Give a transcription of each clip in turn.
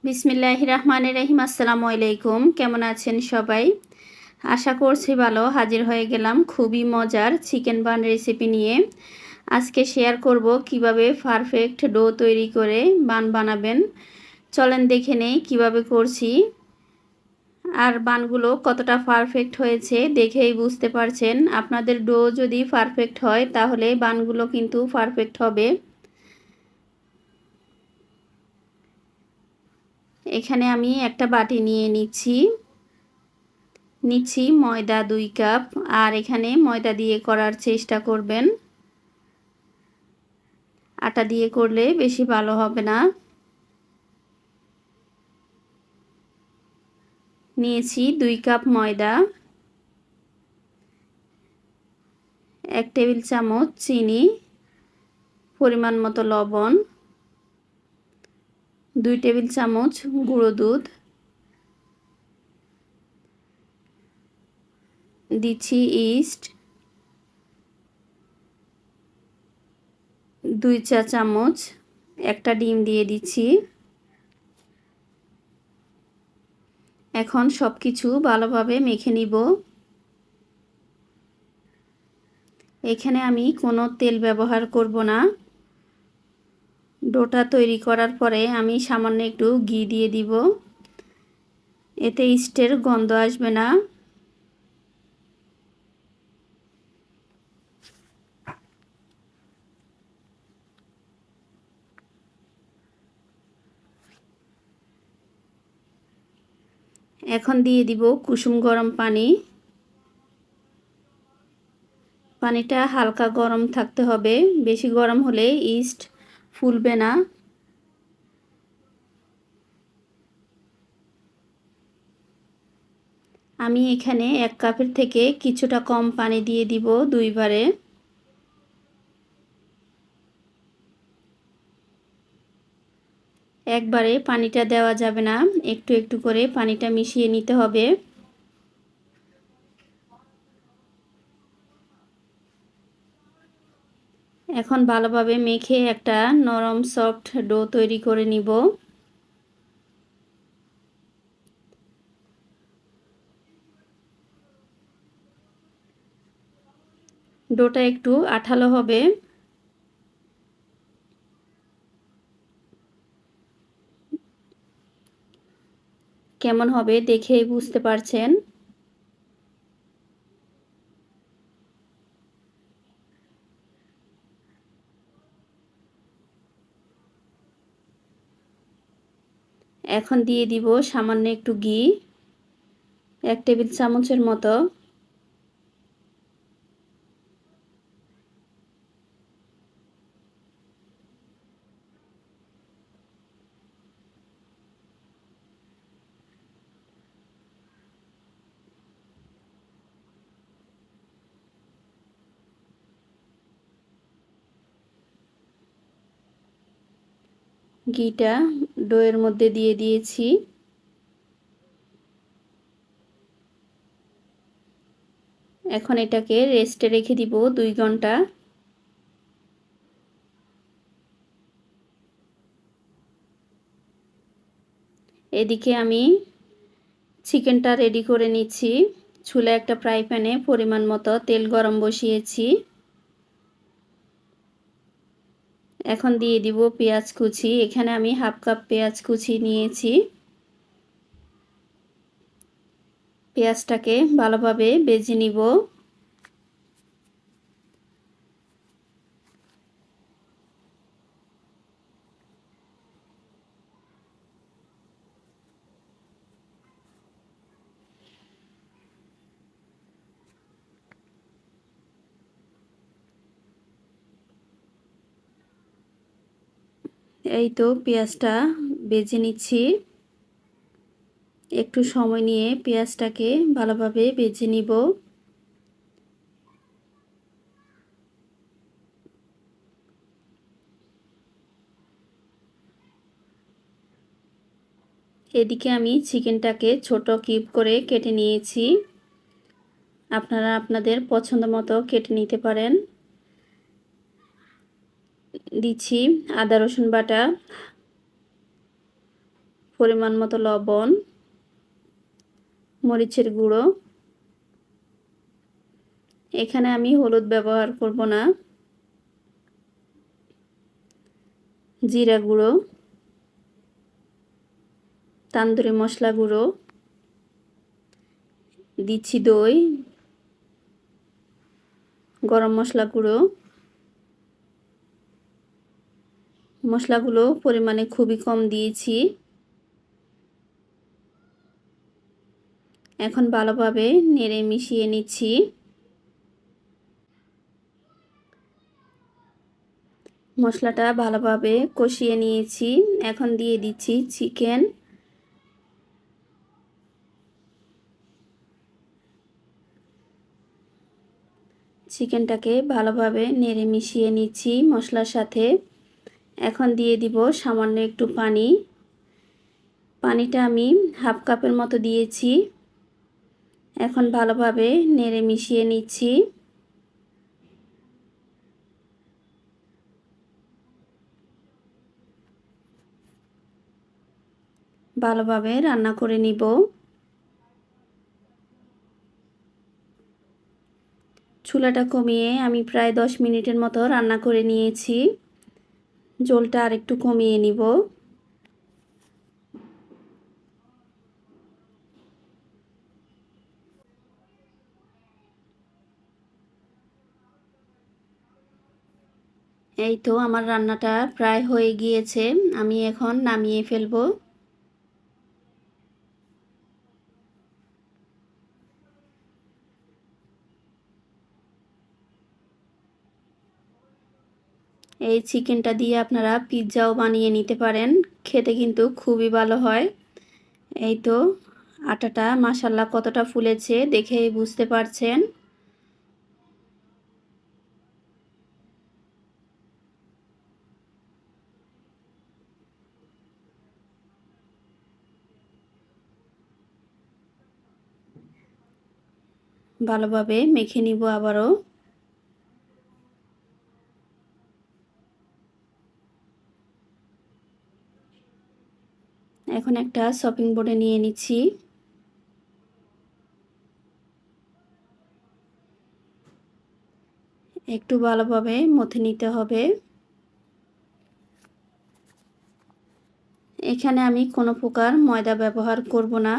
বিসমিল্লাহির রহমানির রহিম। আসসালামু আলাইকুম। কেমন আছেন সবাই? আশা করছি ভালো। হাজির হয়ে গেলাম খুবই মজার চিকেন বান রেসিপি নিয়ে। আজকে শেয়ার করব কিভাবে পারফেক্ট ডো তৈরি করে বান বানাবেন। চলেন দেখে নেই কিভাবে করছি। আর বানগুলো কতটা পারফেক্ট হয়েছে দেখেই বুঝতে পারছেন। আপনাদের ডো যদি পারফেক্ট হয় তাহলে বানগুলো কিন্তু পারফেক্ট হবে। এখানে আমি একটা বাটি নিয়ে নিচ্ছি ময়দা 2 কাপ। আর এখানে ময়দা দিয়ে করার চেষ্টা করবেন, আটা দিয়ে করলে বেশি ভালো হবে না। নিয়েছি 2 কাপ ময়দা, 1 টেবিল চামচ চিনি, পরিমাণ মতো লবণ, 2 টেবিল চামচ গুঁড়ো দুধ, দিচ্ছি ইস্ট 2 চা চামচ, একটা ডিম দিয়ে দিচ্ছি। এখন সব কিছু ভালোভাবে মেখে নিব। এখানে আমি কোনো তেল ব্যবহার করব না। ডোটা তৈরি করার পরে আমি সামান্য একটু ঘি দিয়ে দিব, এতে ইস্টের গন্ধ আসবে না। এখন দিয়ে দিব কুসুম গরম পানি। পানিটা হালকা গরম থাকতে হবে, বেশি গরম হলে ইস্ট ফুলবে না। আমি এখানে 1 কাপের থেকে কিছুটা কম পানি দিয়ে দিব 2 বারে। একবারে পানিটা দেওয়া যাবে না, একটু একটু করে পানিটা মিশিয়ে নিতে হবে। এখন ভালোভাবে মেখে একটা নরম সফট ডো তৈরি করে নিব। ডোটা একটু আঠালো হবে। কেমন হবে দেখেই বুঝতে পারছেন। এখন দিয়ে দিব সামান্য একটু ঘি, 1 টেবিল চামচের মতো। ঘিটা ডোয়ের মধ্যে দিয়ে দিয়েছি। এখন এটাকে রেস্টে রেখে দিব 2 ঘন্টা। এদিকে আমি চিকেনটা রেডি করে নিচ্ছি। চুলায় একটা ফ্রাই প্যানে পরিমাণ মতো তেল গরম বসিয়েছি। এখন দিয়ে দিব পেঁয়াজ কুচি। এখানে আমি হাফ কাপ পেঁয়াজ কুচি নিয়েছি। পেঁয়াজটাকে ভালোভাবে ভেজে নিব। এই তো পেঁয়াজটা ভেজে নিচ্ছি। একটু সময় নিয়ে পেঁয়াজটাকে ভালোভাবে ভেজে নিব। এদিকে আমি চিকেনটাকে ছোট কিউব করে কেটে নিয়েছি। আপনারা আপনাদের পছন্দ মতো কেটে নিতে পারেন। দিচ্ছি আদা রসুন বাটা পরিমাণ মতো লবণ, মরিচের গুঁড়ো। এখানে আমি হলুদ ব্যবহার করব না। জিরা গুঁড়ো, তান্দুরি মশলা গুঁড়ো, দিচ্ছি দই, গরম মশলা গুঁড়ো। মশলাগুলো পরিমাণে খুবই কম দিয়েছি। এখন ভালোভাবে নেড়ে মিশিয়ে নিচ্ছি। মশলাটা ভালোভাবে কষিয়ে নিয়েছি। এখন দিয়ে দিচ্ছি চিকেন। চিকেনটাকে ভালোভাবে নেড়ে মিশিয়ে নিচ্ছি মশলার সাথে। এখন দিয়ে দিব সামান্য একটু পানি। পানিটা আমি হাফ কাপের মতো দিয়েছি। এখন ভালোভাবে নেড়ে মিশিয়ে নিচ্ছি। ভালোভাবে রান্না করে নিব। চুলাটা কমিয়ে আমি প্রায় 10 মিনিটের মতো রান্না করে নিয়েছি। ঝোলটা আরেকটু কমিয়ে নিব। এই তো আমার রান্নাটা প্রায় হয়ে গিয়েছে। আমি এখন নামিয়ে ফেলবো। এই চিকেনটা দিয়ে আপনারা পিৎজাও বানিয়ে নিতে পারেন। খেতে কিন্তু খুবই ভালো হয়। এই তো আটাটা মাশাআল্লাহ কতটা ফুলেছে দেখেই বুঝতে পারছেন। ভালোভাবে মেখে নিব আবারও। এখন একটা চপিং বোর্ডে নিয়ে নিচ্ছি। একটু ভালোভাবে মথে নিতে হবে। এখানে আমি কোনো প্রকার ময়দা ব্যবহার করব না।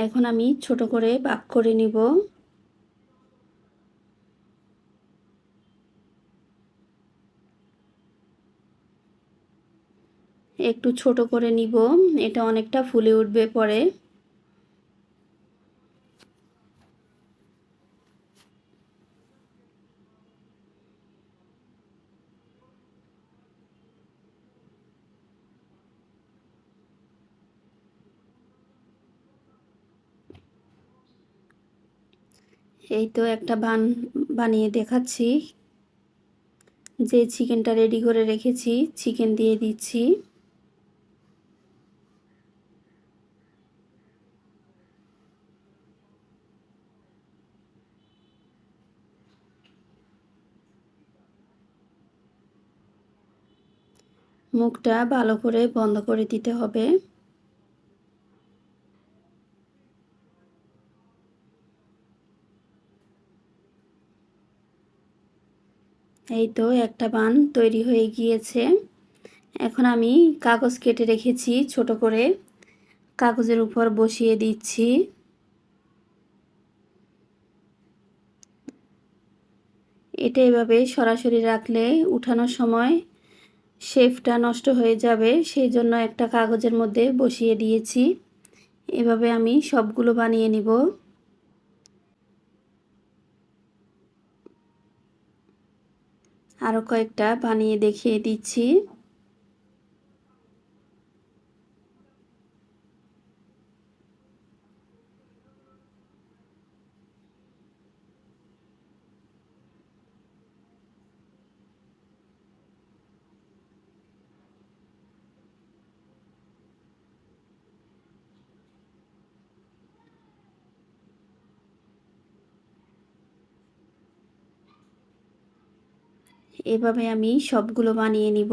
এখন আমি ছোট করে ভাগ করে নিব। একটু ছোট করে নিব, এটা অনেকটা ফুলে উঠবে পরে। এই তো একটা বানিয়ে দেখাচ্ছি। যে চিকেনটা রেডি করে রেখেছি চিকেন দিয়ে দিচ্ছি। মুখটা ভালো করে বন্ধ করে দিতে হবে। এই তো একটা বান তৈরি হয়ে গিয়েছে। এখন আমি কাগজ কেটে রেখেছি ছোট করে, কাগজের উপর বসিয়ে দিচ্ছি। এটা এভাবে সরাসরি রাখলে উঠানোর সময় শেপটা নষ্ট হয়ে যাবে, সেই জন্য একটা কাগজের মধ্যে বসিয়ে দিয়েছি। এভাবে আমি সবগুলো বানিয়ে নিব। আরও কয়েকটা বানিয়ে দেখিয়ে দিচ্ছি। এভাবে আমি সবগুলো বানিয়ে নিব।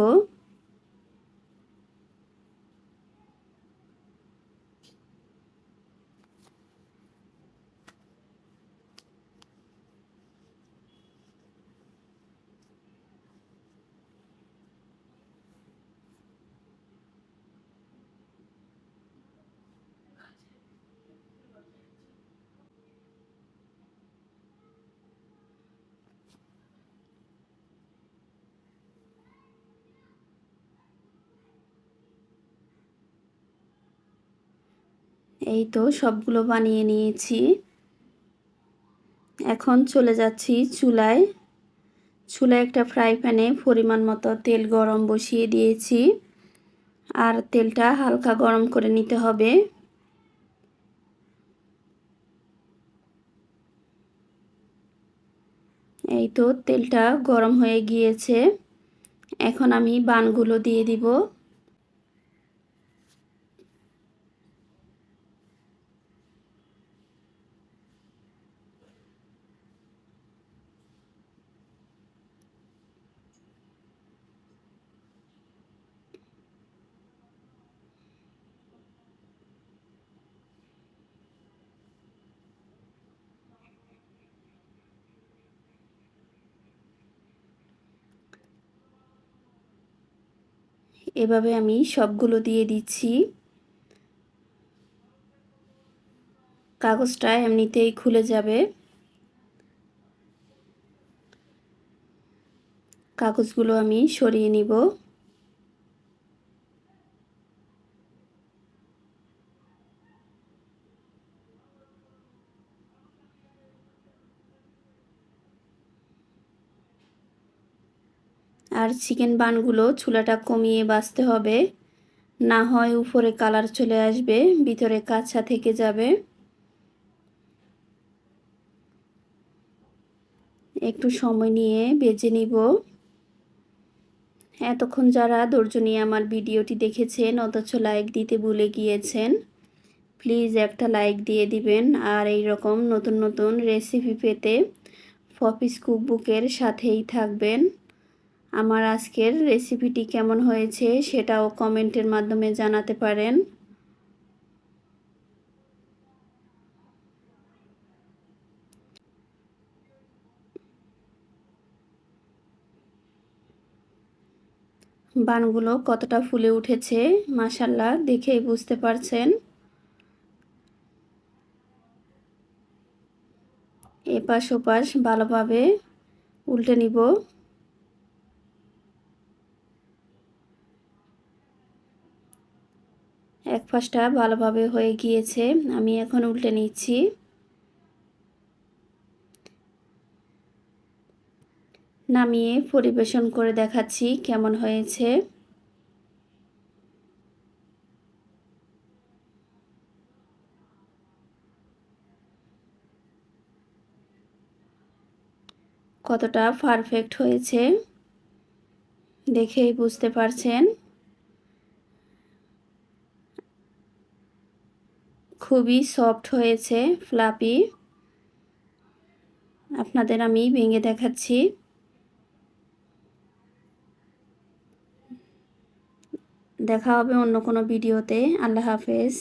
এই তো সবগুলো বানিয়ে নিয়েছি। এখন চলে যাচ্ছি চুলায়। চুলায় একটা ফ্রাই প্যানে পরিমাণ মতো তেল গরম বসিয়ে দিয়েছি। আর তেলটা হালকা গরম করে নিতে হবে। এই তো তেলটা গরম হয়ে গিয়েছে। এখন আমি বানগুলো দিয়ে দিব। এভাবে আমি সবগুলো দিয়ে দিচ্ছি। কাগজটা এমনিতেই খুলে যাবে। কাগজগুলো আমি সরিয়ে নিব। আর চিকেন বানগুলো চুলাটা কমিয়ে ভাজতে হবে, না হয় উপরে কালার চলে আসবে, ভিতরে কাঁচা থেকে যাবে। একটু সময় নিয়ে ভেজে নিব। এতক্ষণ যারা ধৈর্য নিয়ে আমার ভিডিওটি দেখেছেন অথচ লাইক দিতে ভুলে গিয়েছেন, প্লিজ একটা লাইক দিয়ে দিবেন। আর এই রকম নতুন নতুন রেসিপি পেতে পপিস কুকবুকের সাথেই থাকবেন। আমার আজকের রেসিপিটি কেমন হয়েছে সেটাও কমেন্টের মাধ্যমে জানাতে পারেন। বানগুলো কতটা ফুলে উঠেছে মাশাআল্লাহ, দেখেই বুঝতে পারছেন। এপাশ ওপাশ ভালোভাবে উল্টে নিব। এক পাশটা ভালোভাবে হয়ে গিয়েছে, আমি এখন উল্টে নিচ্ছি। নামিয়ে পরিবেশন করে দেখাচ্ছি কেমন হয়েছে। কতটা পারফেক্ট হয়েছে দেখেই বুঝতে পারছেন। খুবই সফট হয়েছে, ফ্লাফি। আপনাদের আমি ভেঙে দেখাচ্ছি। দেখা হবে অন্য কোনো ভিডিওতে। আল্লাহ হাফেজ।